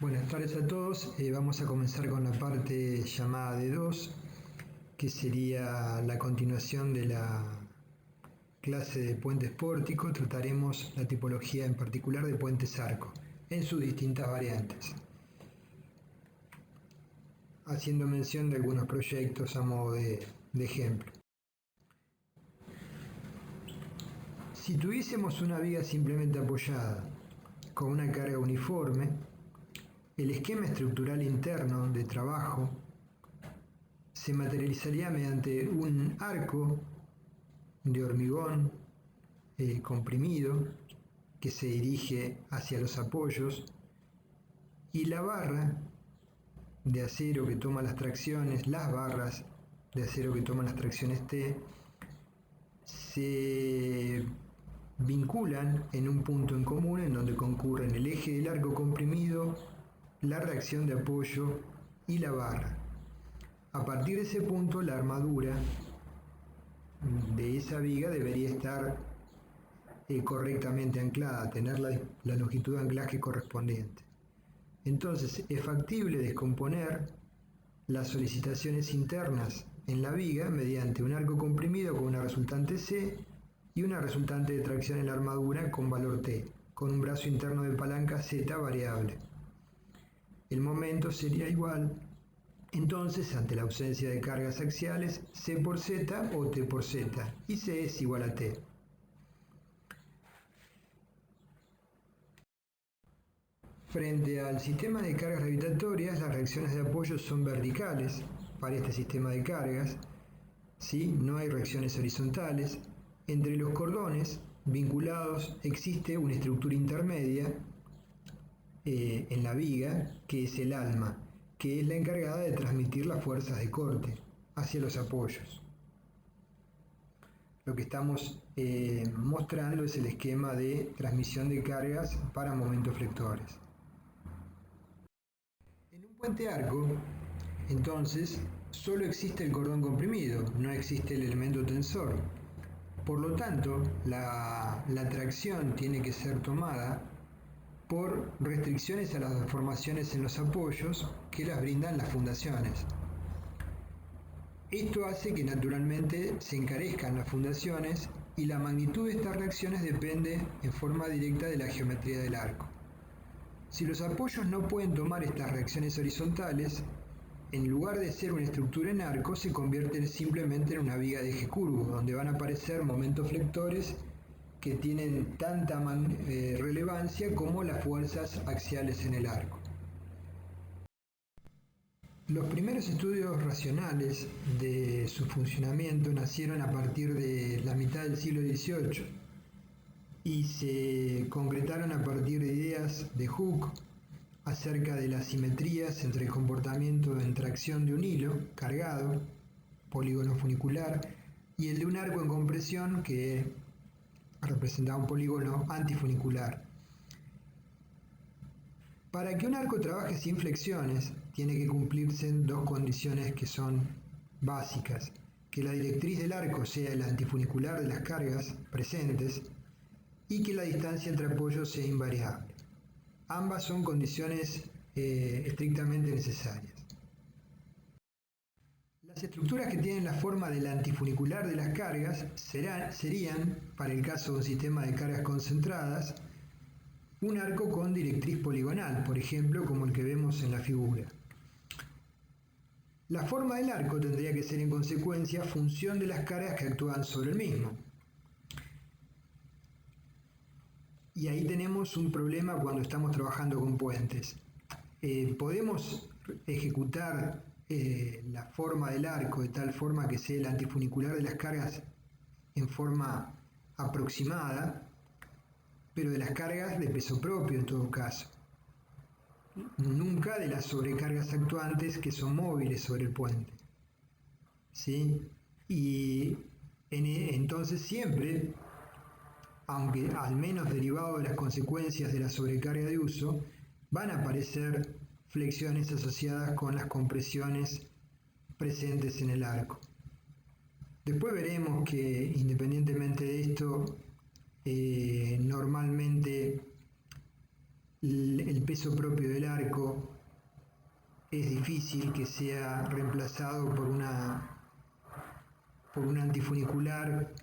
Buenas tardes a todos. Vamos a comenzar con la parte llamada D2, que sería la continuación de la clase de puentes pórticos. Trataremos la tipología en particular de puentes arco, en sus distintas variantes, haciendo mención de algunos proyectos a modo de ejemplo. Si tuviésemos una viga simplemente apoyada con una carga uniforme, el esquema estructural interno de trabajo se materializaría mediante un arco de hormigón comprimido que se dirige hacia los apoyos y la barra de acero que toma las tracciones, las barras de acero que toman las tracciones T, se vinculan en un punto en común en donde concurren el eje del arco comprimido, la reacción de apoyo y la barra. A partir de ese punto, la armadura de esa viga debería estar correctamente anclada, tener la longitud de anclaje correspondiente. Entonces, es factible descomponer las solicitaciones internas en la viga mediante un arco comprimido con una resultante C y una resultante de tracción en la armadura con valor T, con un brazo interno de palanca Z variable. El momento sería igual, entonces, ante la ausencia de cargas axiales, C por Z o T por Z, y C es igual a T. Frente al sistema de cargas gravitatorias, las reacciones de apoyo son verticales para este sistema de cargas, ¿sí? No hay reacciones horizontales. Entre los cordones vinculados existe una estructura intermedia en la viga, que es el alma, que es la encargada de transmitir las fuerzas de corte hacia los apoyos. Lo que estamos mostrando es el esquema de transmisión de cargas para momentos flectores. En un puente arco, entonces, solo existe el cordón comprimido, no existe el elemento tensor. Por lo tanto, la tracción tiene que ser tomada por restricciones a las deformaciones en los apoyos que las brindan las fundaciones. Esto hace que naturalmente se encarezcan las fundaciones y la magnitud de estas reacciones depende en forma directa de la geometría del arco. Si los apoyos no pueden tomar estas reacciones horizontales, en lugar de ser una estructura en arco, se convierten simplemente en una viga de eje curvo, donde van a aparecer momentos flectores que tienen tanta relevancia como las fuerzas axiales en el arco. Los primeros estudios racionales de su funcionamiento nacieron a partir de la mitad del siglo XVIII y se concretaron a partir de ideas de Hooke acerca de las simetrías entre el comportamiento en tracción de un hilo cargado, polígono funicular, y el de un arco en compresión que representaba un polígono antifunicular. Para que un arco trabaje sin flexiones, tiene que cumplirse dos condiciones que son básicas: que la directriz del arco sea el antifunicular de las cargas presentes y que la distancia entre apoyos sea invariable. Ambas son condiciones estrictamente necesarias. Las estructuras que tienen la forma del antifunicular de las cargas serían, para el caso de un sistema de cargas concentradas, un arco con directriz poligonal, por ejemplo, como el que vemos en la figura. La forma del arco tendría que ser en consecuencia función de las cargas que actúan sobre el mismo. Y ahí tenemos un problema cuando estamos trabajando con puentes. Podemos ejecutar la forma del arco de tal forma que sea el antifunicular de las cargas en forma aproximada, pero de las cargas de peso propio en todo caso, nunca de las sobrecargas actuantes que son móviles sobre el puente, ¿sí? Y entonces siempre, aunque al menos derivado de las consecuencias de la sobrecarga de uso, van a aparecer flexiones asociadas con las compresiones presentes en el arco. Después veremos que, independientemente de esto, normalmente el peso propio del arco es difícil que sea reemplazado por un antifunicular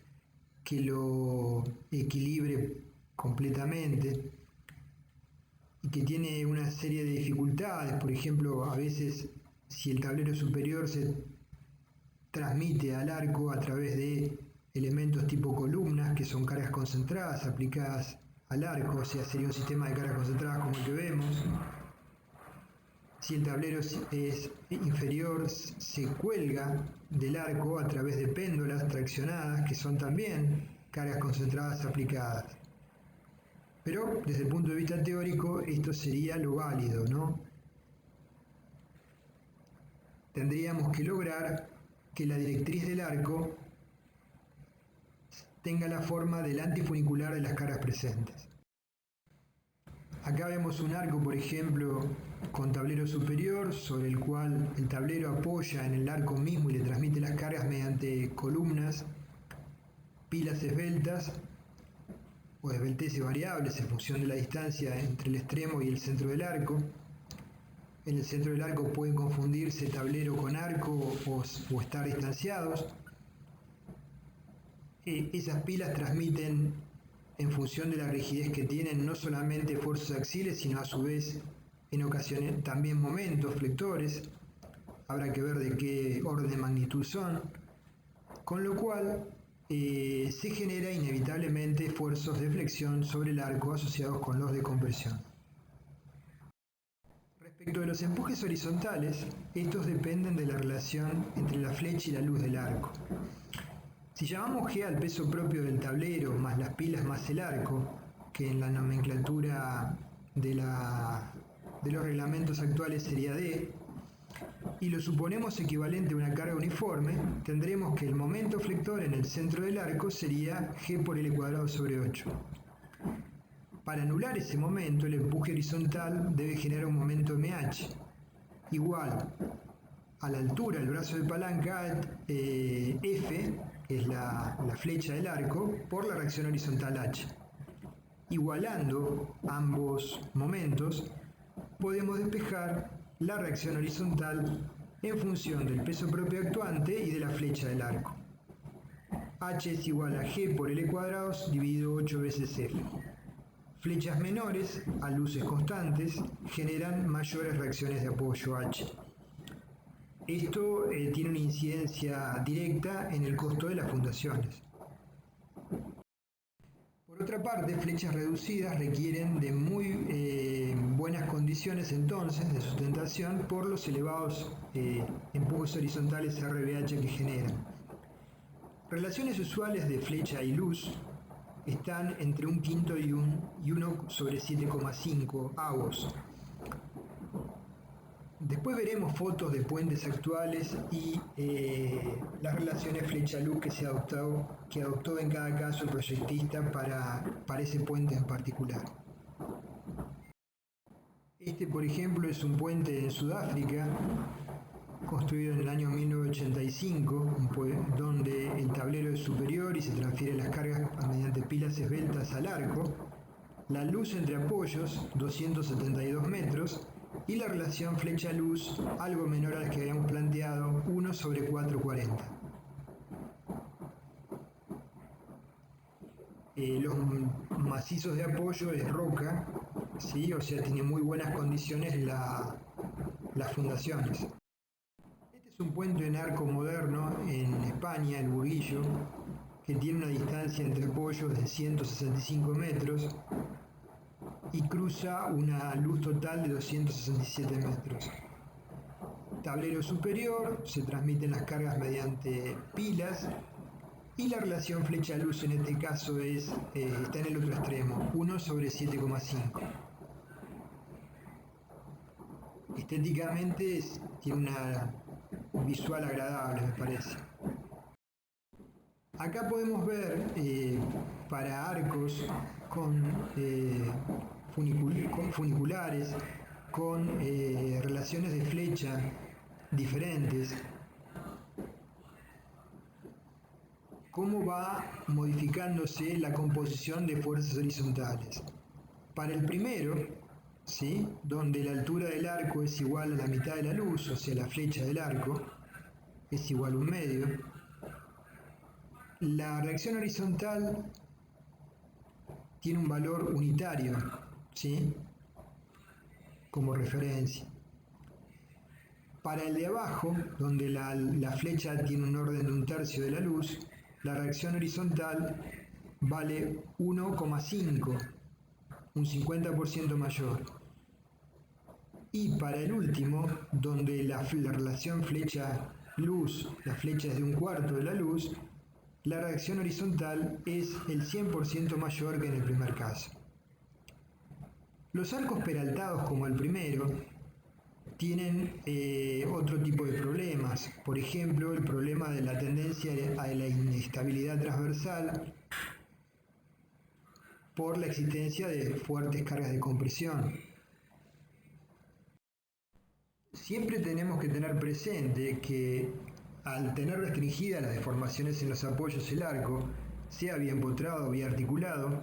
que lo equilibre completamente y que tiene una serie de dificultades. Por ejemplo, a veces si el tablero superior se transmite al arco a través de elementos tipo columnas, que son cargas concentradas aplicadas al arco, o sea, sería un sistema de cargas concentradas como el que vemos. Si el tablero es inferior, se cuelga del arco a través de péndulas traccionadas, que son también cargas concentradas aplicadas. Pero desde el punto de vista teórico, esto sería lo válido, ¿no? Tendríamos que lograr que la directriz del arco tenga la forma del antifunicular de las cargas presentes. Acá vemos un arco, por ejemplo, con tablero superior, sobre el cual el tablero apoya en el arco mismo y le transmite las cargas mediante columnas, pilas esbeltas o esbelteces variables en función de la distancia entre el extremo y el centro del arco. En el centro del arco pueden confundirse tablero con arco o estar distanciados. Esas pilas transmiten, en función de la rigidez que tienen, no solamente fuerzas axiales, sino a su vez en ocasiones también momentos flectores. Habrá que ver de qué orden de magnitud son. Con lo cual se genera inevitablemente esfuerzos de flexión sobre el arco asociados con los de compresión. Respecto de los empujes horizontales, estos dependen de la relación entre la flecha y la luz del arco. Si llamamos G al peso propio del tablero más las pilas más el arco, que en la nomenclatura de los reglamentos actuales sería D, y lo suponemos equivalente a una carga uniforme, tendremos que el momento flector en el centro del arco sería G por L cuadrado sobre 8. Para anular ese momento, el empuje horizontal debe generar un momento MH igual a la altura del brazo de palanca F, que es la flecha del arco, por la reacción horizontal H. Igualando ambos momentos, podemos despejar la reacción horizontal en función del peso propio actuante y de la flecha del arco. H es igual a G por L cuadrados dividido 8 veces F. Flechas menores a luces constantes generan mayores reacciones de apoyo H. Esto tiene una incidencia directa en el costo de las fundaciones. Por otra parte, flechas reducidas requieren de muy buenas condiciones entonces de sustentación por los elevados empujes horizontales RBH que generan. Relaciones usuales de flecha y luz están entre 1/5 y 1 sobre 7,5 avos. Después veremos fotos de puentes actuales y las relaciones flecha-luz que adoptó en cada caso el proyectista para ese puente en particular. Este, por ejemplo, es un puente en Sudáfrica, construido en el año 1985, donde el tablero es superior y se transfieren las cargas mediante pilas esbeltas al arco, la luz entre apoyos, 272 metros, y la relación flecha-luz, algo menor a la que habíamos planteado, 1 sobre 440. Los macizos de apoyo es roca, ¿sí? O sea, tiene muy buenas condiciones las fundaciones. Este es un puente en arco moderno en España, el Burguillo, que tiene una distancia entre apoyos de 165 metros y cruza una luz total de 267 metros. Tablero superior, se transmiten las cargas mediante pilas y la relación flecha-luz en este caso está en el otro extremo, 1 sobre 7,5. Estéticamente tiene una visual agradable, me parece. Acá podemos ver para arcos con funiculares, con relaciones de flecha diferentes, cómo va modificándose la composición de fuerzas horizontales. Para el primero, ¿sí? Donde la altura del arco es igual a la mitad de la luz, o sea, la flecha del arco es igual a 1/2. La reacción horizontal tiene un valor unitario, ¿sí? Como referencia. Para el de abajo, donde la flecha tiene un orden de 1/3 de la luz, la reacción horizontal vale 1,5, un 50% mayor. Y para el último, donde la relación flecha-luz, la flecha es de 1/4 de la luz, la reacción horizontal es el 100% mayor que en el primer caso. Los arcos peraltados como el primero tienen otro tipo de problemas. Por ejemplo, el problema de la tendencia a la inestabilidad transversal por la existencia de fuertes cargas de compresión. Siempre tenemos que tener presente que al tener restringidas las deformaciones en los apoyos el arco, sea bien potrado o bien articulado,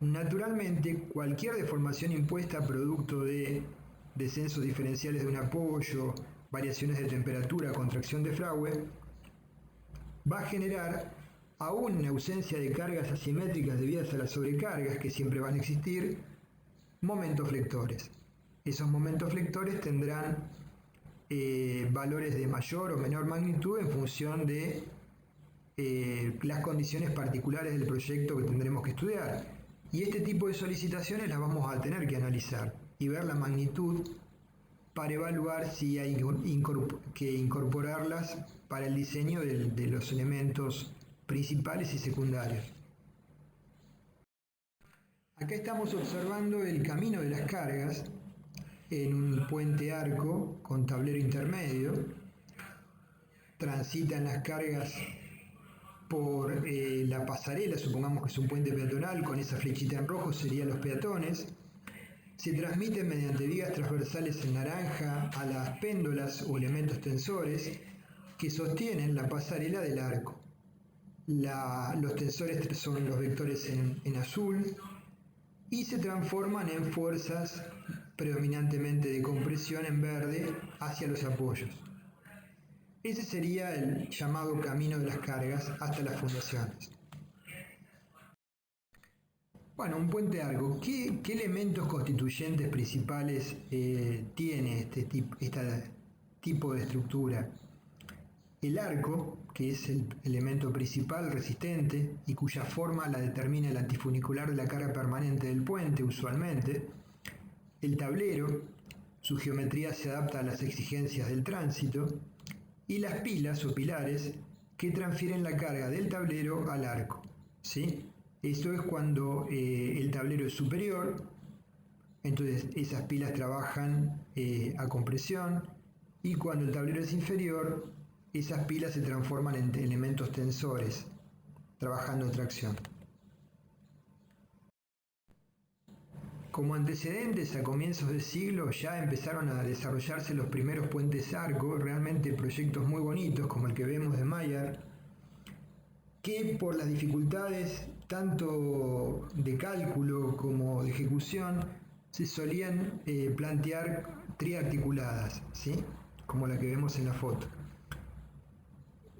naturalmente cualquier deformación impuesta producto de descensos diferenciales de un apoyo, variaciones de temperatura, contracción de fragua, va a generar, aún en ausencia de cargas asimétricas debidas a las sobrecargas que siempre van a existir, momentos flectores. Esos momentos flectores tendrán valores de mayor o menor magnitud en función de las condiciones particulares del proyecto que tendremos que estudiar. Y este tipo de solicitaciones las vamos a tener que analizar y ver la magnitud para evaluar si hay que incorporarlas para el diseño de los elementos principales y secundarios. Acá estamos observando el camino de las cargas en un puente arco con tablero intermedio. Transitan las cargas por la pasarela, supongamos que es un puente peatonal, con esa flechita en rojo serían los peatones. Se transmiten mediante vigas transversales en naranja a las péndolas o elementos tensores que sostienen la pasarela del arco. Los tensores son los vectores en azul y se transforman en fuerzas predominantemente de compresión en verde hacia los apoyos. Ese sería el llamado camino de las cargas hasta las fundaciones. Bueno, un puente arco, ¿qué elementos constituyentes principales tiene este tipo de estructura? El arco, que es el elemento principal resistente y cuya forma la determina el antifunicular de la carga permanente del puente usualmente. El tablero, su geometría se adapta a las exigencias del tránsito. Y las pilas o pilares que transfieren la carga del tablero al arco, ¿sí? Esto es cuando el tablero es superior, entonces esas pilas trabajan a compresión, y cuando el tablero es inferior, esas pilas se transforman en elementos tensores, trabajando a tracción. Como antecedentes, a comienzos de siglo ya empezaron a desarrollarse los primeros puentes arco, realmente proyectos muy bonitos como el que vemos de Mayer, que por las dificultades tanto de cálculo como de ejecución se solían plantear triarticuladas, ¿sí? Como la que vemos en la foto.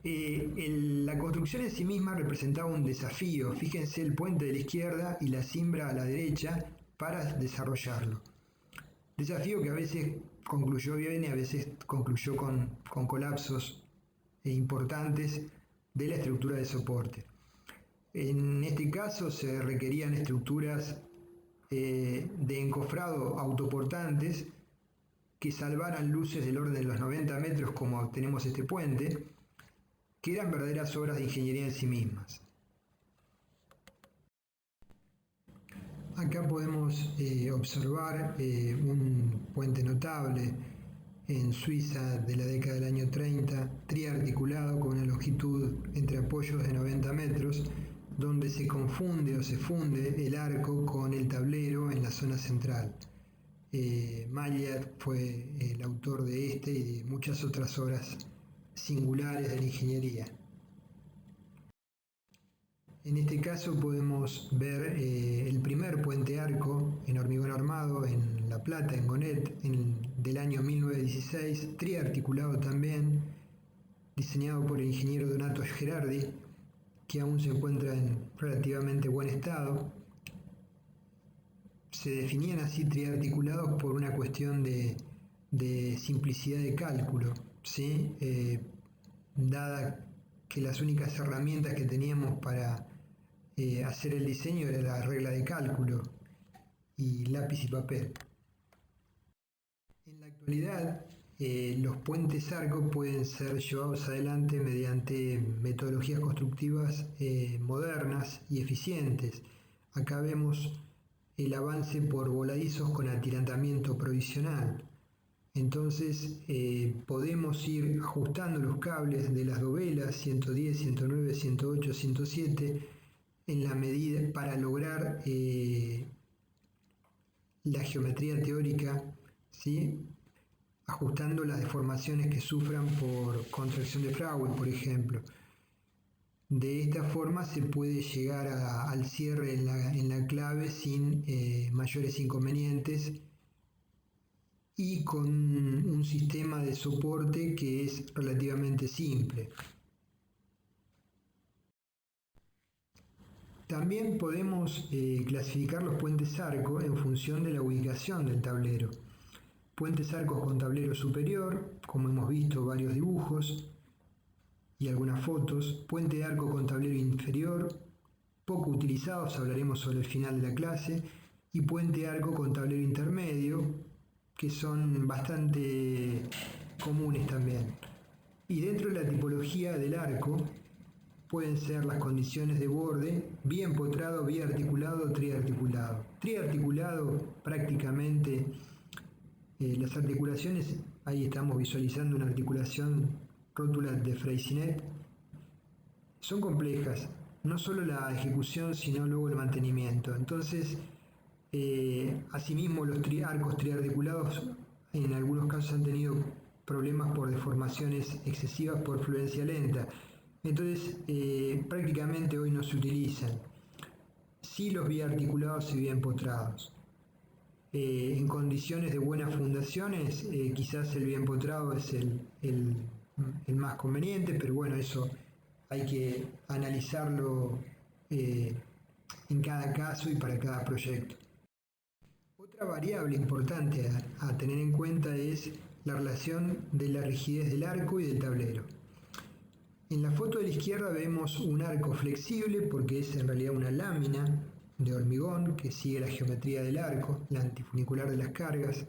La construcción en sí misma representaba un desafío. Fíjense el puente de la izquierda y la cimbra a la derecha para desarrollarlo. Desafío que a veces concluyó bien y a veces concluyó con colapsos importantes de la estructura de soporte. En este caso se requerían estructuras de encofrado autoportantes que salvaran luces del orden de los 90 metros como tenemos este puente, que eran verdaderas obras de ingeniería en sí mismas. Acá podemos observar un puente notable en Suiza de la década del año 30, triarticulado con una longitud entre apoyos de 90 metros, donde se confunde o se funde el arco con el tablero en la zona central. Mayer fue el autor de este y de muchas otras obras singulares de la ingeniería. En este caso podemos ver el primer puente arco en hormigón armado en La Plata, en Gonet, del año 1916, triarticulado también, diseñado por el ingeniero Donato Gerardi, que aún se encuentra en relativamente buen estado. Se definían así triarticulados por una cuestión de simplicidad de cálculo, ¿sí? Dada que las únicas herramientas que teníamos para hacer el diseño era la regla de cálculo y lápiz y papel. En la actualidad, los puentes arco pueden ser llevados adelante mediante metodologías constructivas modernas y eficientes. Acá vemos el avance por voladizos con atirantamiento provisional. Entonces podemos ir ajustando los cables de las dovelas 110, 109, 108, 107 en la medida para lograr la geometría teórica, ¿sí? Ajustando las deformaciones que sufran por contracción de Froude, por ejemplo. De esta forma se puede llegar al cierre en la clave sin mayores inconvenientes y con un sistema de soporte que es relativamente simple. También podemos clasificar los puentes arco en función de la ubicación del tablero. Puentes arcos con tablero superior, como hemos visto varios dibujos y algunas fotos. Puente arco con tablero inferior, poco utilizados, hablaremos sobre el final de la clase. Y puente arco con tablero intermedio, que son bastante comunes también. Y dentro de la tipología del arco pueden ser las condiciones de borde bien potrado, biarticulado o triarticulado. Triarticulado prácticamente las articulaciones, ahí estamos visualizando una articulación rótula de Freycinet, son complejas, no solo la ejecución sino luego el mantenimiento. Entonces, asimismo los arcos triarticulados en algunos casos han tenido problemas por deformaciones excesivas por fluencia lenta. Entonces, prácticamente hoy no se utilizan. Sí los biarticulados y bien potrados. En condiciones de buenas fundaciones, quizás el bien potrado es el más conveniente, pero bueno, eso hay que analizarlo en cada caso y para cada proyecto. Otra variable importante a tener en cuenta es la relación de la rigidez del arco y del tablero. En la foto de la izquierda vemos un arco flexible porque es en realidad una lámina de hormigón que sigue la geometría del arco, la antifunicular de las cargas,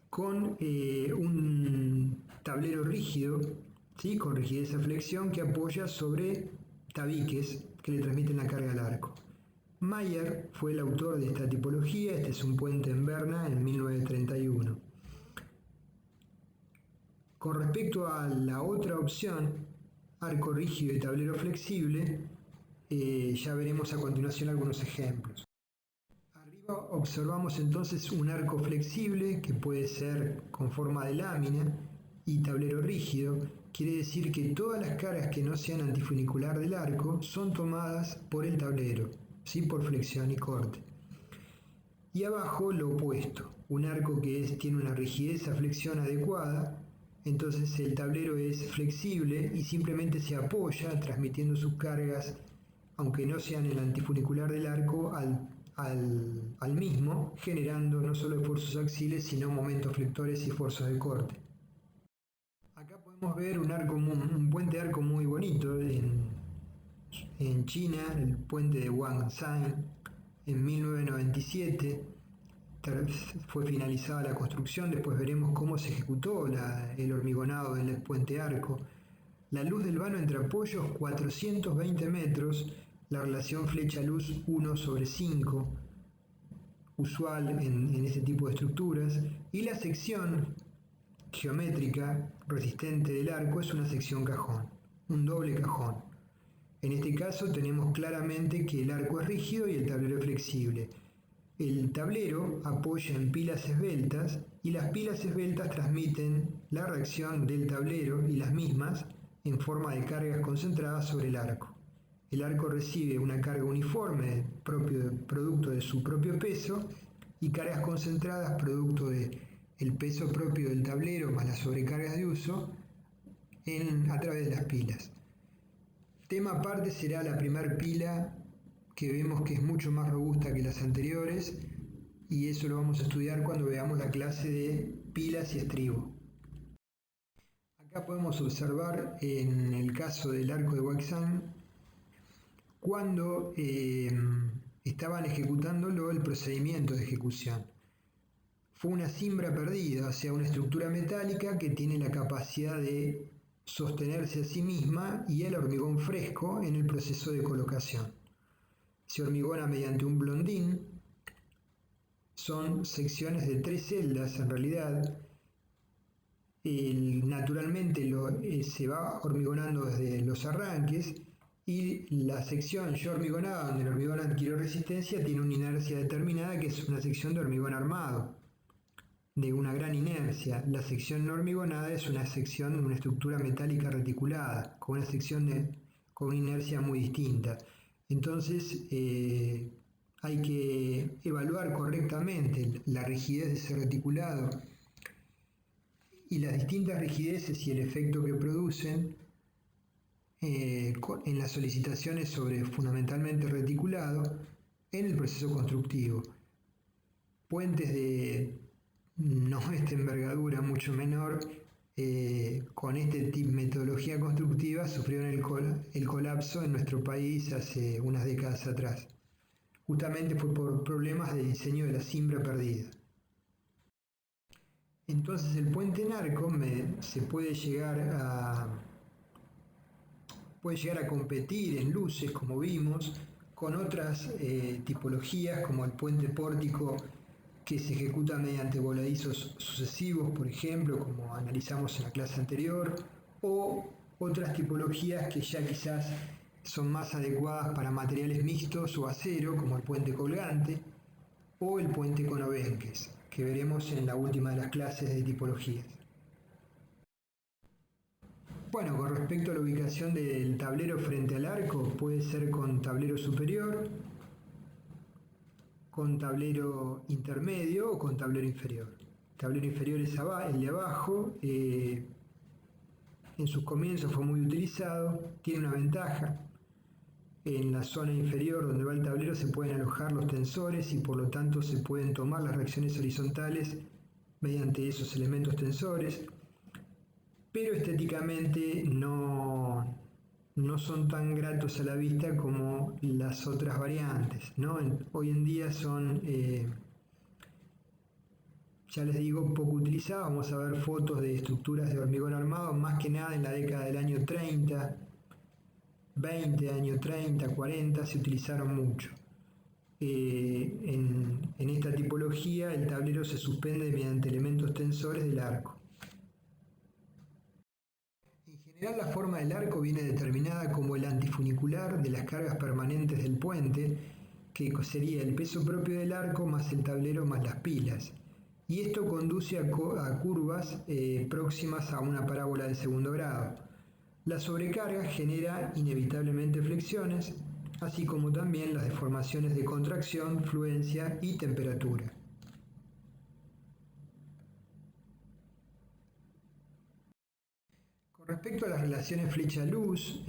con un tablero rígido, ¿sí? Con rigidez a flexión que apoya sobre tabiques que le transmiten la carga al arco. Mayer fue el autor de esta tipología. Este es un puente en Berna en 1931. Con respecto a la otra opción, arco rígido y tablero flexible, ya veremos a continuación algunos ejemplos. Arriba observamos entonces un arco flexible que puede ser con forma de lámina y tablero rígido. Quiere decir que todas las cargas que no sean antifunicular del arco son tomadas por el tablero, ¿sí? Por flexión y corte. Y abajo lo opuesto, un arco que tiene una rigidez a flexión adecuada. Entonces el tablero es flexible y simplemente se apoya transmitiendo sus cargas, aunque no sean el antifunicular del arco, al mismo, generando no solo esfuerzos axiles, sino momentos flectores y esfuerzos de corte. Acá podemos ver un puente arco muy bonito en China, el puente de Wangshan, en 1997. Fue finalizada la construcción, después veremos cómo se ejecutó el hormigonado del puente arco. La luz del vano entre apoyos 420 metros, la relación flecha-luz 1/5, usual en este tipo de estructuras, y la sección geométrica resistente del arco es una sección cajón, un doble cajón. En este caso tenemos claramente que el arco es rígido y el tablero es flexible. El tablero apoya en pilas esbeltas y las pilas esbeltas transmiten la reacción del tablero y las mismas en forma de cargas concentradas sobre el arco. el arco recibe una carga uniforme producto de su propio peso y cargas concentradas producto del peso propio del tablero más las sobrecargas de uso a través de las pilas. Tema aparte será la primera pila, que vemos que es mucho más robusta que las anteriores, y eso lo vamos a estudiar cuando veamos la clase de pilas y estribo. Acá podemos observar en el caso del arco de Waxan cuando estaban ejecutándolo el procedimiento de ejecución. Fue una cimbra perdida, o sea, una estructura metálica que tiene la capacidad de sostenerse a sí misma y el hormigón fresco en el proceso de colocación. Se hormigona mediante un blondín, son secciones de 3 celdas en realidad. Naturalmente se va hormigonando desde los arranques y la sección ya hormigonada, donde el hormigón adquirió resistencia, tiene una inercia determinada que es una sección de hormigón armado, de una gran inercia. La sección no hormigonada es una sección de una estructura metálica reticulada, con una inercia muy distinta. Entonces hay que evaluar correctamente la rigidez de ese reticulado y las distintas rigideces y el efecto que producen en las solicitaciones sobre fundamentalmente reticulado en el proceso constructivo. Puentes de no esta envergadura, mucho menor, con metodología constructiva sufrieron el colapso en nuestro país hace unas décadas atrás. Justamente fue por problemas de diseño de la cimbra perdida. Entonces el puente en arco se puede llegar a competir en luces, como vimos, con otras tipologías como el puente pórtico que se ejecuta mediante voladizos sucesivos, por ejemplo, como analizamos en la clase anterior, o otras tipologías que ya quizás son más adecuadas para materiales mixtos o acero, como el puente colgante, o el puente con obenques, que veremos en la última de las clases de tipologías. Bueno, con respecto a la ubicación del tablero frente al arco, puede ser con tablero superior, con tablero intermedio o con tablero inferior. El tablero inferior es el de abajo, en sus comienzos fue muy utilizado, tiene una ventaja. En la zona inferior donde va el tablero se pueden alojar los tensores y por lo tanto se pueden tomar las reacciones horizontales mediante esos elementos tensores, pero estéticamente no son tan gratos a la vista como las otras variantes, ¿no? Hoy en día son, ya les digo, poco utilizados. Vamos a ver fotos de estructuras de hormigón armado, más que nada en la década del año 30, 20, año 30, 40, se utilizaron mucho. En esta tipología el tablero se suspende mediante elementos tensores del arco. En general la forma del arco viene determinada como el antifunicular de las cargas permanentes del puente, que sería el peso propio del arco más el tablero más las pilas. Y esto conduce a curvas próximas a una parábola de segundo grado. La sobrecarga genera inevitablemente flexiones, así como también las deformaciones de contracción, fluencia y temperatura. Con respecto a las relaciones flecha-luz,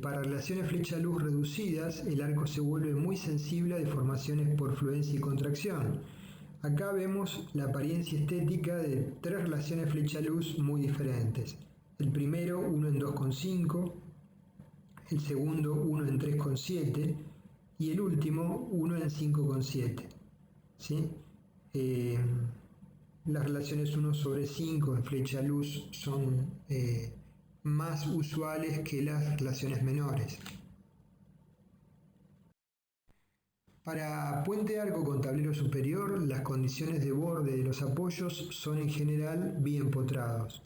para relaciones flecha-luz reducidas, el arco se vuelve muy sensible a deformaciones por fluencia y contracción. Acá vemos la apariencia estética de 3 relaciones flecha-luz muy diferentes. El primero, 1 en 2,5, el segundo, 1 en 3,7 y el último, 1 en 5,7. ¿Sí? Las relaciones 1/5 en flecha-luz son más usuales que las relaciones menores. Para puente de arco con tablero superior, las condiciones de borde de los apoyos son en general bien empotrados.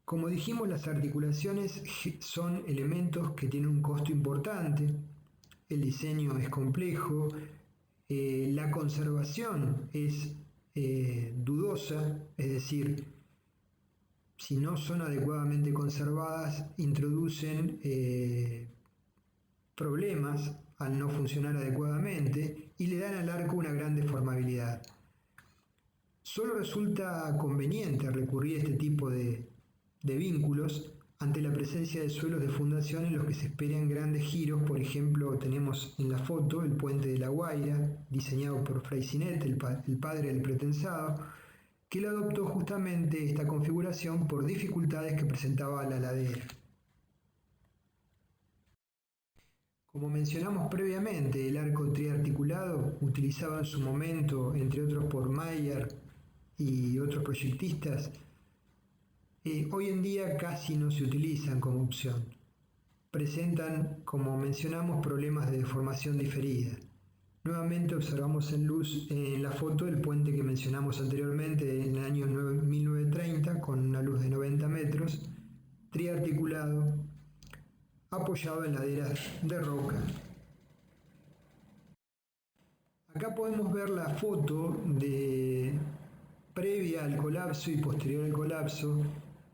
Como dijimos, las articulaciones son elementos que tienen un costo importante, el diseño es complejo, la conservación es dudosa, es decir, si no son adecuadamente conservadas, introducen problemas al no funcionar adecuadamente y le dan al arco una gran deformabilidad. Solo resulta conveniente recurrir a este tipo de vínculos ante la presencia de suelos de fundación en los que se esperan grandes giros. Por ejemplo, tenemos en la foto el puente de La Guaira, diseñado por Freycinet, el padre del pretensado, que lo adoptó justamente esta configuración por dificultades que presentaba la ladera. Como mencionamos previamente, el arco triarticulado, utilizado en su momento, entre otros por Mayer y otros proyectistas, hoy en día casi no se utilizan como opción. Presentan, como mencionamos, problemas de deformación diferida. Nuevamente observamos en la foto el puente que mencionamos anteriormente en el año 1930 con una luz de 90 metros, triarticulado, apoyado en laderas de roca. Acá podemos ver la foto previa al colapso y posterior al colapso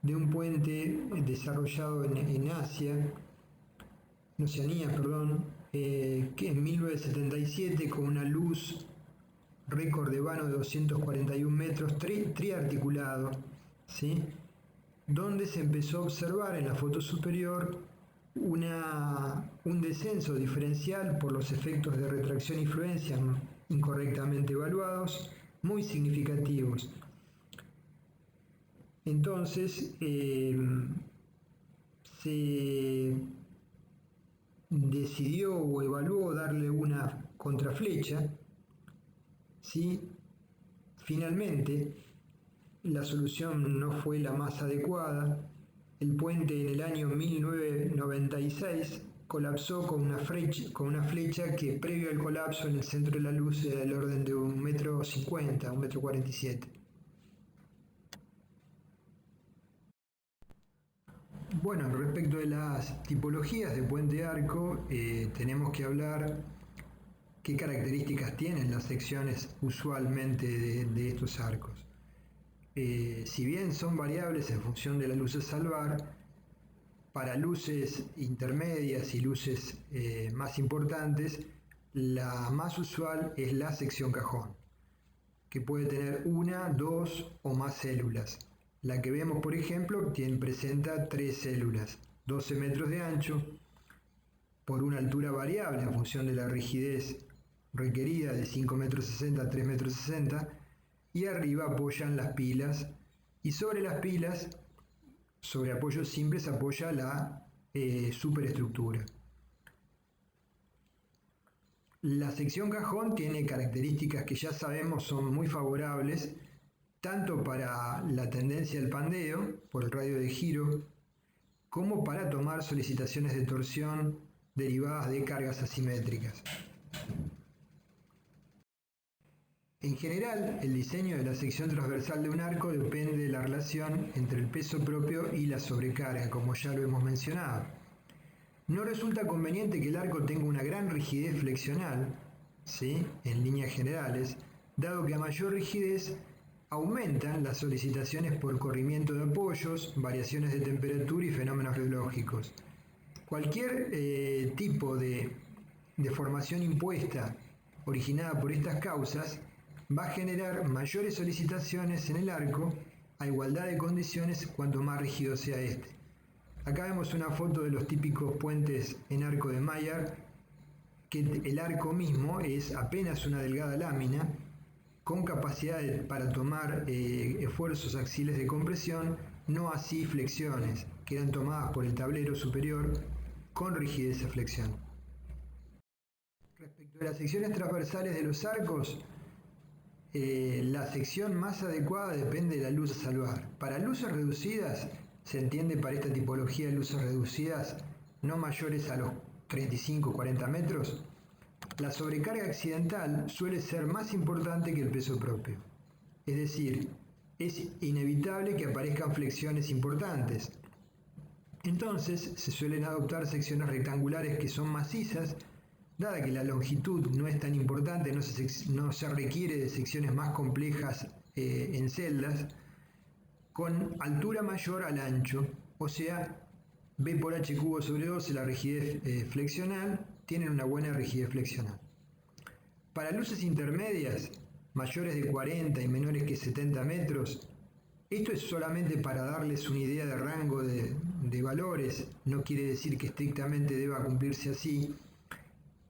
de un puente desarrollado en Oceanía, que en 1977 con una luz récord de vano de 241 metros triarticulado, ¿sí? Donde se empezó a observar en la foto superior un descenso diferencial por los efectos de retracción y fluencia incorrectamente evaluados, muy significativos. Entonces, se decidió o evaluó darle una contraflecha, ¿sí? Finalmente, la solución no fue la más adecuada. El puente en el año 1996 colapsó con una flecha que previo al colapso en el centro de la luz era del orden de 1,50 m, 1,47 m. Bueno, respecto de las tipologías de puente arco, tenemos que hablar qué características tienen las secciones usualmente de estos arcos. Si bien son variables en función de la luz a salvar, para luces intermedias y luces más importantes, la más usual es la sección cajón, que puede tener una, dos o más células. La que vemos, por ejemplo, presenta 3 células, 12 metros de ancho, por una altura variable en función de la rigidez requerida de 5,60 metros a 3,60 metros, y arriba apoyan las pilas, y sobre las pilas, sobre apoyos simples, apoya la superestructura. La sección cajón tiene características que ya sabemos son muy favorables, tanto para la tendencia del pandeo, por el radio de giro, como para tomar solicitaciones de torsión derivadas de cargas asimétricas. En general, el diseño de la sección transversal de un arco depende de la relación entre el peso propio y la sobrecarga, como ya lo hemos mencionado. No resulta conveniente que el arco tenga una gran rigidez flexional, ¿sí?, en líneas generales, dado que a mayor rigidez aumentan las solicitaciones por corrimiento de apoyos, variaciones de temperatura y fenómenos geológicos. Cualquier tipo de deformación impuesta originada por estas causas va a generar mayores solicitaciones en el arco a igualdad de condiciones cuanto más rígido sea este. Acá vemos una foto de los típicos puentes en arco de Mayer, que el arco mismo es apenas una delgada lámina con capacidad para tomar esfuerzos axiales de compresión, no así flexiones, que eran tomadas por el tablero superior con rigidez a flexión. Respecto a las secciones transversales de los arcos, la sección más adecuada depende de la luz a salvar. Para luces reducidas, se entiende para esta tipología de luces reducidas no mayores a los 35-40 metros, la sobrecarga accidental suele ser más importante que el peso propio. Es decir, es inevitable que aparezcan flexiones importantes. Entonces, se suelen adoptar secciones rectangulares que son macizas, dada que la longitud no es tan importante, no se requiere de secciones más complejas en celdas, con altura mayor al ancho, o sea, B por H cubo sobre 12 la rigidez flexional, tienen una buena rigidez flexional. Para luces intermedias, mayores de 40 y menores que 70 metros, esto es solamente para darles una idea de rango de valores, no quiere decir que estrictamente deba cumplirse así.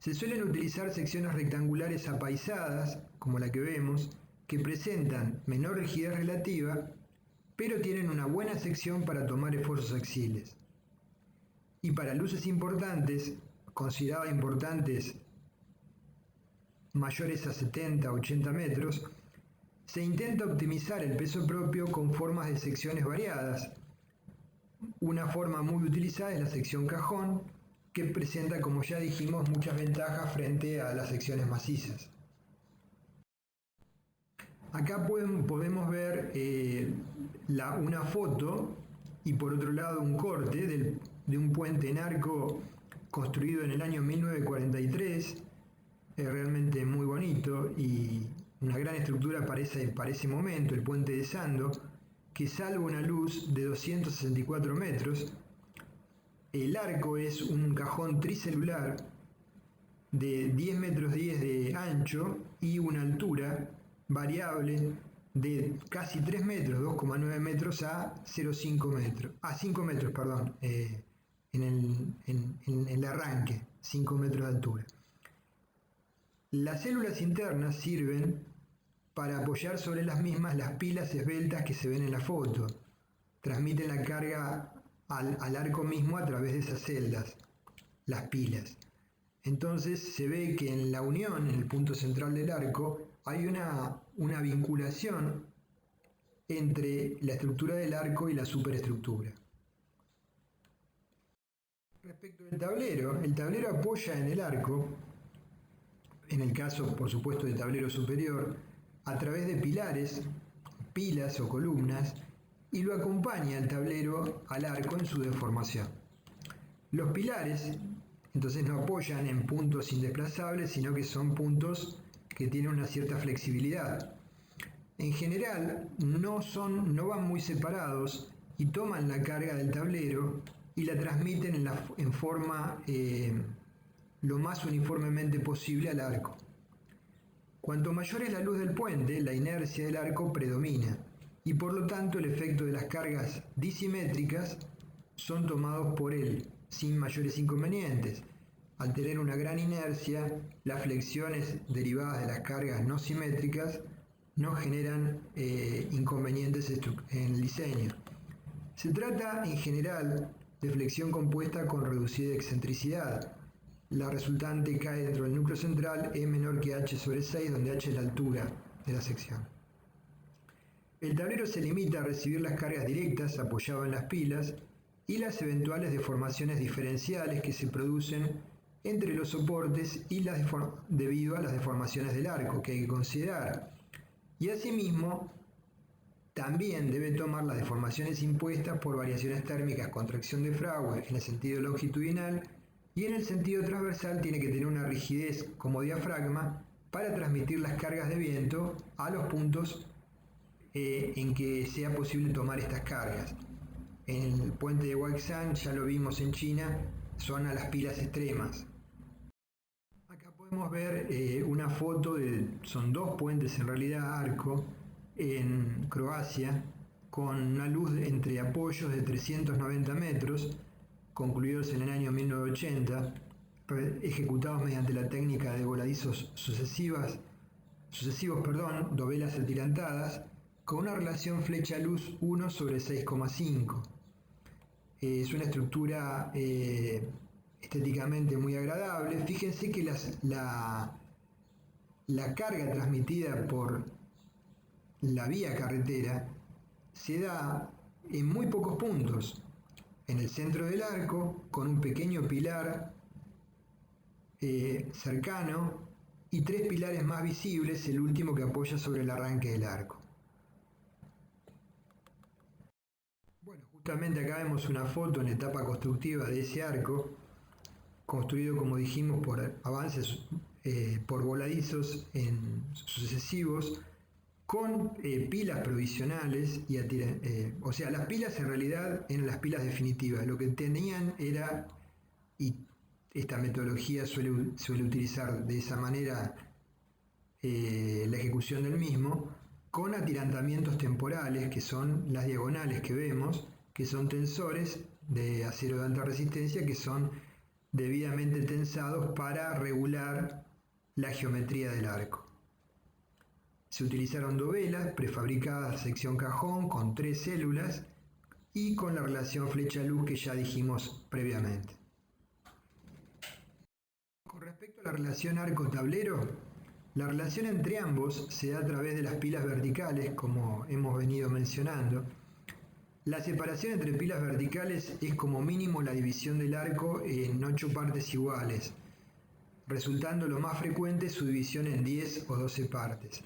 Se suelen utilizar secciones rectangulares apaisadas, como la que vemos, que presentan menor rigidez relativa, pero tienen una buena sección para tomar esfuerzos axiles. Y para luces importantes, consideradas importantes mayores a 70-80 metros, se intenta optimizar el peso propio con formas de secciones variadas. Una forma muy utilizada es la sección cajón, que presenta, como ya dijimos, muchas ventajas frente a las secciones macizas. Acá podemos ver una foto y por otro lado un corte de un puente en arco construido en el año 1943, realmente muy bonito y una gran estructura para ese momento, el puente de Sando, que salva una luz de 264 metros. El arco es un cajón tricelular de 10 metros 10 de ancho y una altura variable de casi 3 metros, 2,9 metros a 0,5 metros, a 5 metros, perdón, en el arranque, 5 metros de altura. Las células internas sirven para apoyar sobre las mismas las pilas esbeltas que se ven en la foto. Transmiten la carga al arco mismo a través de esas celdas, las pilas. Entonces se ve que en la unión, en el punto central del arco, hay una vinculación entre la estructura del arco y la superestructura. Respecto al tablero, el tablero apoya en el arco, en el caso por supuesto del tablero superior, a través de pilares, pilas o columnas, y lo acompaña el tablero al arco en su deformación. Los pilares entonces no apoyan en puntos indesplazables, sino que son puntos que tienen una cierta flexibilidad. En general no van muy separados y toman la carga del tablero y la transmiten en forma lo más uniformemente posible al arco. Cuanto mayor es la luz del puente, la inercia del arco predomina y por lo tanto el efecto de las cargas disimétricas son tomados por él sin mayores inconvenientes. Al tener una gran inercia, las flexiones derivadas de las cargas no simétricas no generan inconvenientes en el diseño. Se trata en general de flexión compuesta con reducida excentricidad. La resultante cae dentro del núcleo central, es menor que h sobre 6, donde h es la altura de la sección. El tablero se limita a recibir las cargas directas apoyado en las pilas y las eventuales deformaciones diferenciales que se producen entre los soportes y debido a las deformaciones del arco que hay que considerar. Y asimismo, también debe tomar las deformaciones impuestas por variaciones térmicas, contracción de Frauer en el sentido longitudinal y en el sentido transversal tiene que tener una rigidez como diafragma para transmitir las cargas de viento a los puntos en que sea posible tomar estas cargas. En el puente de Huangshan, ya lo vimos en China, son a las pilas extremas. Acá podemos ver una foto son dos puentes en realidad arco en Croacia con una luz entre apoyos de 390 metros concluidos en el año 1980, ejecutados mediante la técnica de voladizos sucesivos, dovelas atirantadas, con una relación flecha-luz 1 sobre 6,5. Es una estructura estéticamente muy agradable. Fíjense que la carga transmitida por la vía carretera se da en muy pocos puntos. En el centro del arco, con un pequeño pilar cercano y tres pilares más visibles, el último que apoya sobre el arranque del arco. Bueno, justamente acá vemos una foto en etapa constructiva de ese arco, construido como dijimos por avances por voladizos sucesivos, con pilas provisionales, o sea, las pilas en realidad eran las pilas definitivas, lo que tenían era, y esta metodología suele utilizar de esa manera la ejecución del mismo, con atirantamientos temporales, que son las diagonales que vemos, que son tensores de acero de alta resistencia, que son debidamente tensados para regular la geometría del arco. Se utilizaron dovelas prefabricadas sección cajón con 3 células y con la relación flecha-luz que ya dijimos previamente. Con respecto a la relación arco-tablero, la relación entre ambos se da a través de las pilas verticales, como hemos venido mencionando. La separación entre pilas verticales es como mínimo la división del arco en 8 partes iguales, resultando lo más frecuente su división en 10 o 12 partes.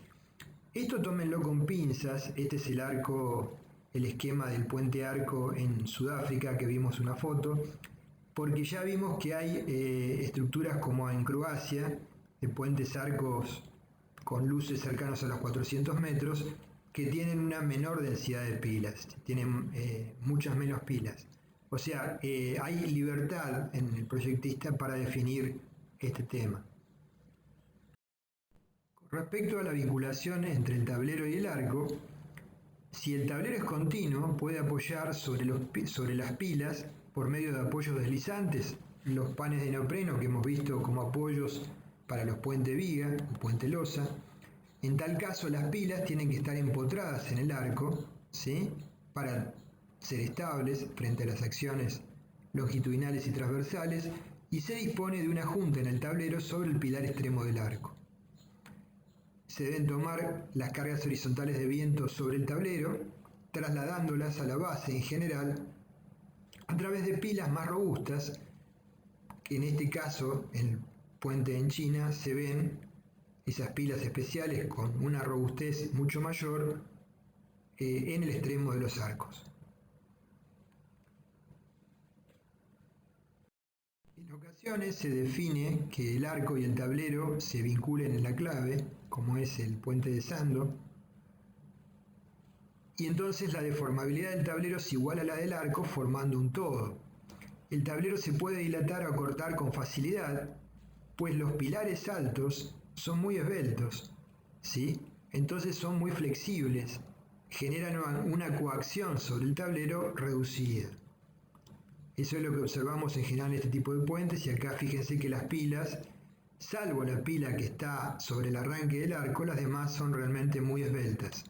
Esto tómenlo con pinzas. Este es el arco, el esquema del puente arco en Sudáfrica, que vimos una foto, porque ya vimos que hay estructuras como en Croacia, de puentes arcos con luces cercanos a los 400 metros, que tienen una menor densidad de pilas, tienen muchas menos pilas. O sea, hay libertad en el proyectista para definir este tema. Con respecto a la vinculación entre el tablero y el arco, si el tablero es continuo, puede apoyar sobre las pilas por medio de apoyos deslizantes, los panes de neopreno que hemos visto como apoyos para los puentes viga o puente losa. En tal caso, las pilas tienen que estar empotradas en el arco, ¿sí?, para ser estables frente a las acciones longitudinales y transversales, y se dispone de una junta en el tablero sobre el pilar extremo del arco. Se deben tomar las cargas horizontales de viento sobre el tablero, trasladándolas a la base en general a través de pilas más robustas, que en este caso, en el puente en China, se ven esas pilas especiales con una robustez mucho mayor en el extremo de los arcos. En ocasiones se define que el arco y el tablero se vinculen en la clave, como es el puente de Sando, y entonces la deformabilidad del tablero es igual a la del arco, formando un todo. El tablero se puede dilatar o acortar con facilidad, pues los pilares altos son muy esbeltos, ¿sí? Entonces son muy flexibles, generan una coacción sobre el tablero reducida. Eso es lo que observamos en general en este tipo de puentes, y acá fíjense que las pilas, salvo la pila que está sobre el arranque del arco, las demás son realmente muy esbeltas.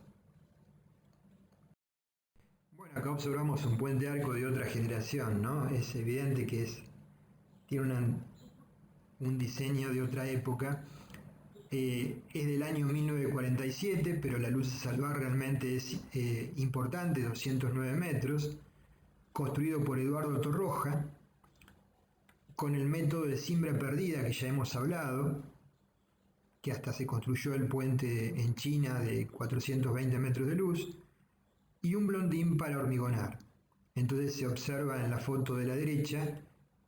Bueno, acá observamos un puente arco de otra generación, ¿no? Es evidente que tiene un diseño de otra época. Es del año 1947, pero la luz salvar realmente es importante, 209 metros, construido por Eduardo Torroja, con el método de cimbra perdida que ya hemos hablado, que hasta se construyó el puente en China de 420 metros de luz, y un blondín para hormigonar. Entonces se observa en la foto de la derecha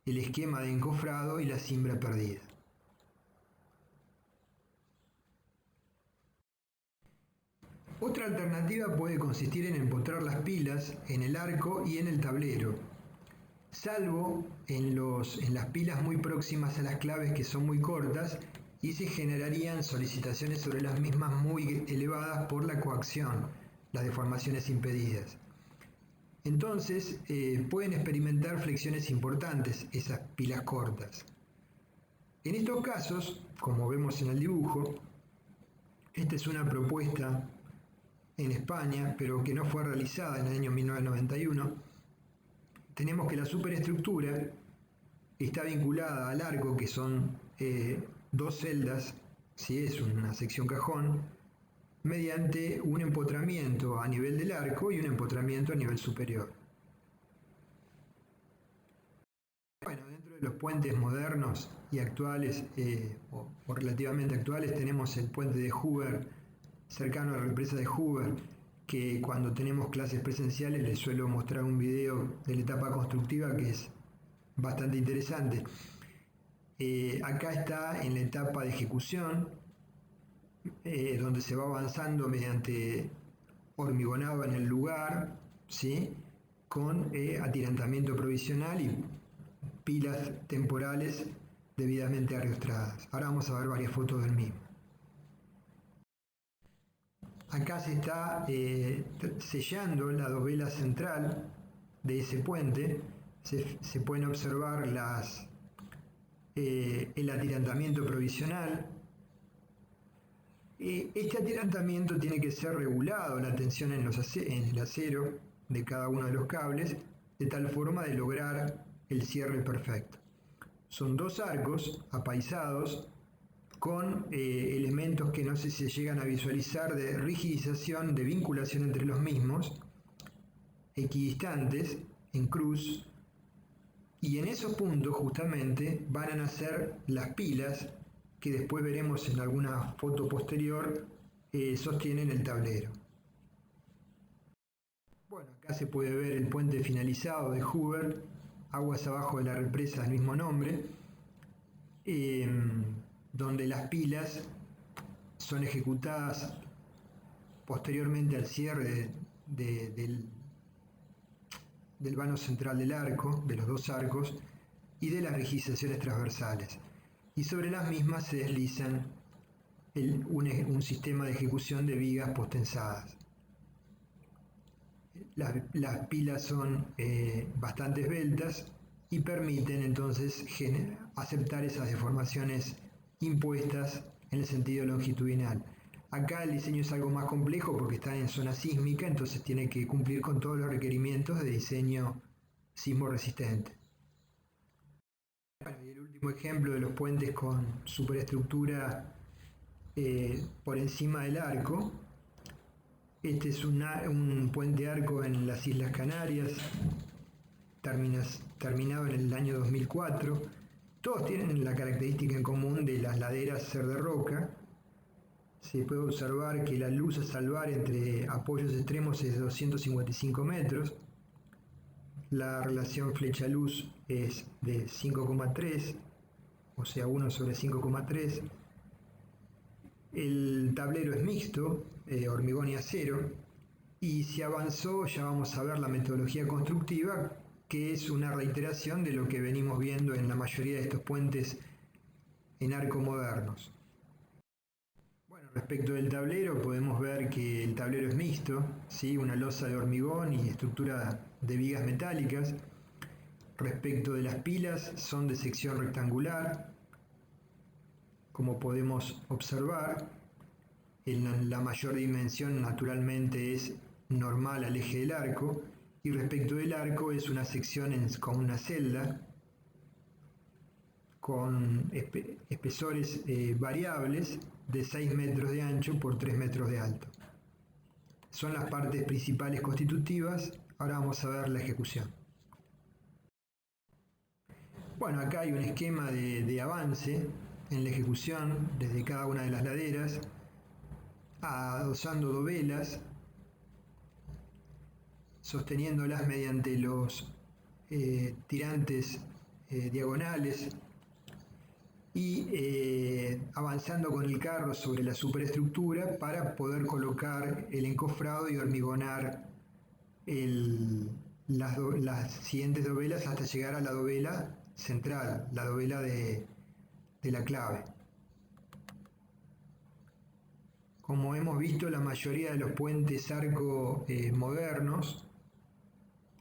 el esquema de encofrado y la cimbra perdida. Otra alternativa puede consistir en empotrar las pilas en el arco y en el tablero, salvo en las pilas muy próximas a las claves, que son muy cortas, y se generarían solicitaciones sobre las mismas muy elevadas por la coacción, las deformaciones impedidas. Entonces pueden experimentar flexiones importantes esas pilas cortas. En estos casos, como vemos en el dibujo, esta es una propuesta en España, pero que no fue realizada en el año 1991, tenemos que la superestructura está vinculada al arco, que son 2 celdas, si es una sección cajón, mediante un empotramiento a nivel del arco y un empotramiento a nivel superior. Bueno, dentro de los puentes modernos y actuales, o relativamente actuales, tenemos el puente de Hoover, cercano a la represa de Hoover, que cuando tenemos clases presenciales les suelo mostrar un video de la etapa constructiva que es bastante interesante. Acá está en la etapa de ejecución, donde se va avanzando mediante hormigonado en el lugar, ¿sí?, con atirantamiento provisional y pilas temporales debidamente arrastradas. Ahora vamos a ver varias fotos del mismo. Acá se está sellando la dovela central de ese puente. Se pueden observar el atirantamiento provisional. Este atirantamiento tiene que ser regulado, la tensión en el acero de cada uno de los cables, de tal forma de lograr el cierre perfecto. Son dos arcos apaisados con elementos que no sé si se llegan a visualizar de rigidización, de vinculación entre los mismos, equidistantes, en cruz, y en esos puntos justamente van a nacer las pilas que después veremos en alguna foto posterior, sostienen el tablero. Bueno, acá se puede ver el puente finalizado de Hoover, aguas abajo de la represa del mismo nombre, donde las pilas son ejecutadas posteriormente al cierre del vano central del arco, de los dos arcos, y de las rigidizaciones transversales. Y sobre las mismas se deslizan un sistema de ejecución de vigas postensadas. Las pilas son bastante esbeltas y permiten entonces aceptar esas deformaciones impuestas en el sentido longitudinal. Acá el diseño es algo más complejo porque está en zona sísmica, entonces tiene que cumplir con todos los requerimientos de diseño sismo resistente. Bueno, y el último ejemplo de los puentes con superestructura por encima del arco. Este es un puente arco en las Islas Canarias, terminado en el año 2004. Todos tienen la característica en común de las laderas ser de roca. Se puede observar que la luz a salvar entre apoyos extremos es de 255 metros. La relación flecha-luz es de 5,3, o sea 1 sobre 5,3. El tablero es mixto, hormigón y acero, y si avanzó ya vamos a ver la metodología constructiva, que es una reiteración de lo que venimos viendo en la mayoría de estos puentes en arco modernos. Bueno, respecto del tablero podemos ver que el tablero es mixto, ¿sí? Una losa de hormigón y estructura de vigas metálicas. Respecto de las pilas, son de sección rectangular, como podemos observar. La mayor dimensión naturalmente es normal al eje del arco, y respecto del arco es una sección con una celda con espesores variables de 6 metros de ancho por 3 metros de alto. Son las partes principales constitutivas. Ahora vamos a ver la ejecución. Bueno, acá hay un esquema de avance en la ejecución desde cada una de las laderas, adosando dovelas, sosteniéndolas mediante los tirantes diagonales y avanzando con el carro sobre la superestructura para poder colocar el encofrado y hormigonar las siguientes dovelas hasta llegar a la dovela central, la dovela de la clave. Como hemos visto, la mayoría de los puentes arco modernos,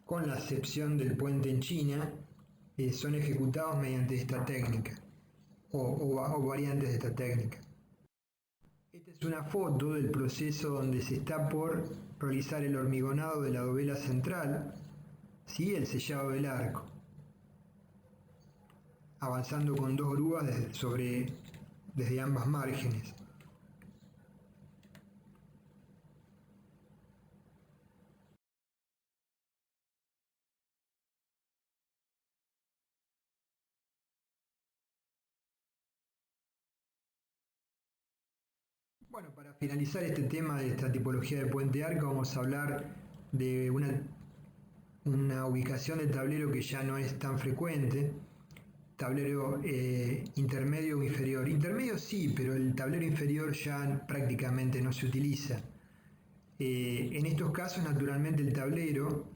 con la excepción del puente en China, son ejecutados mediante esta técnica o variantes de esta técnica. Esta es una foto del proceso donde se está por realizar el hormigonado de la dovela central, ¿sí? El sellado del arco, avanzando con dos grúas desde ambas márgenes. Bueno, para finalizar este tema de esta tipología de puente arco, vamos a hablar de una ubicación de tablero que ya no es tan frecuente. Tablero intermedio o inferior. Intermedio sí, pero el tablero inferior ya prácticamente no se utiliza. En estos casos, naturalmente, el tablero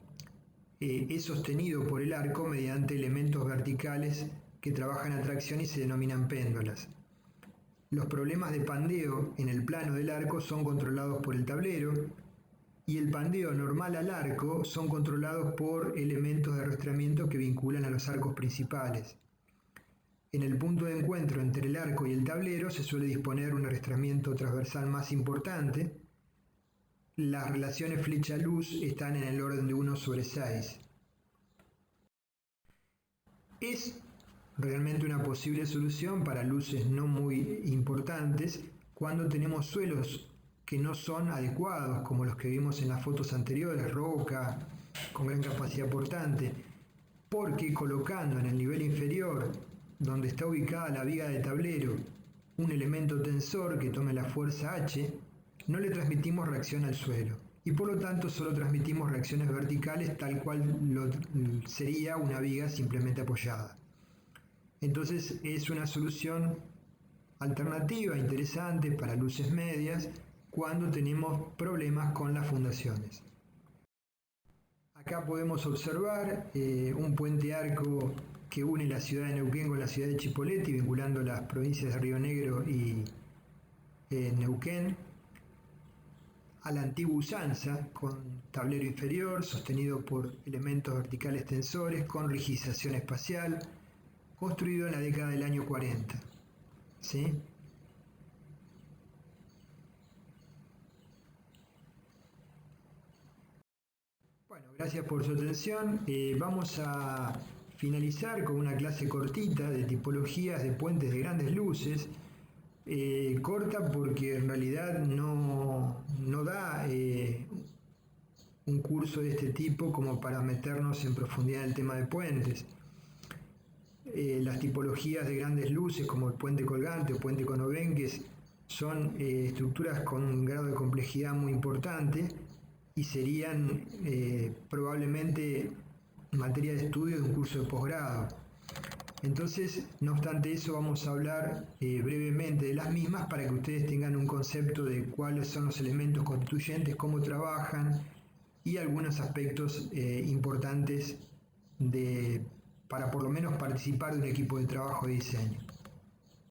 es sostenido por el arco mediante elementos verticales que trabajan a tracción y se denominan péndolas. Los problemas de pandeo en el plano del arco son controlados por el tablero y el pandeo normal al arco son controlados por elementos de arrastramiento que vinculan a los arcos principales. En el punto de encuentro entre el arco y el tablero se suele disponer un arrastramiento transversal más importante. Las relaciones flecha-luz están en el orden de 1/6. Es realmente una posible solución para luces no muy importantes cuando tenemos suelos que no son adecuados, como los que vimos en las fotos anteriores, roca, con gran capacidad portante, porque colocando en el nivel inferior, donde está ubicada la viga de tablero, un elemento tensor que tome la fuerza H, no le transmitimos reacción al suelo y por lo tanto solo transmitimos reacciones verticales tal cual sería una viga simplemente apoyada. Entonces es una solución alternativa interesante para luces medias cuando tenemos problemas con las fundaciones. Acá podemos observar un puente arco que une la ciudad de Neuquén con la ciudad de Chipoleti, vinculando las provincias de Río Negro y Neuquén, a la antigua usanza, con tablero inferior sostenido por elementos verticales tensores con rigidización espacial, construido en la década del año 40. ¿Sí? Bueno, gracias por su atención. Vamos a finalizar con una clase cortita de tipologías de puentes de grandes luces. Corta porque en realidad no da un curso de este tipo como para meternos en profundidad en el tema de puentes. Las tipologías de grandes luces como el puente colgante o puente con obenques son estructuras con un grado de complejidad muy importante y serían probablemente materia de estudio de un curso de posgrado. Entonces, no obstante eso, vamos a hablar brevemente de las mismas para que ustedes tengan un concepto de cuáles son los elementos constituyentes, cómo trabajan y algunos aspectos importantes para por lo menos participar de un equipo de trabajo de diseño.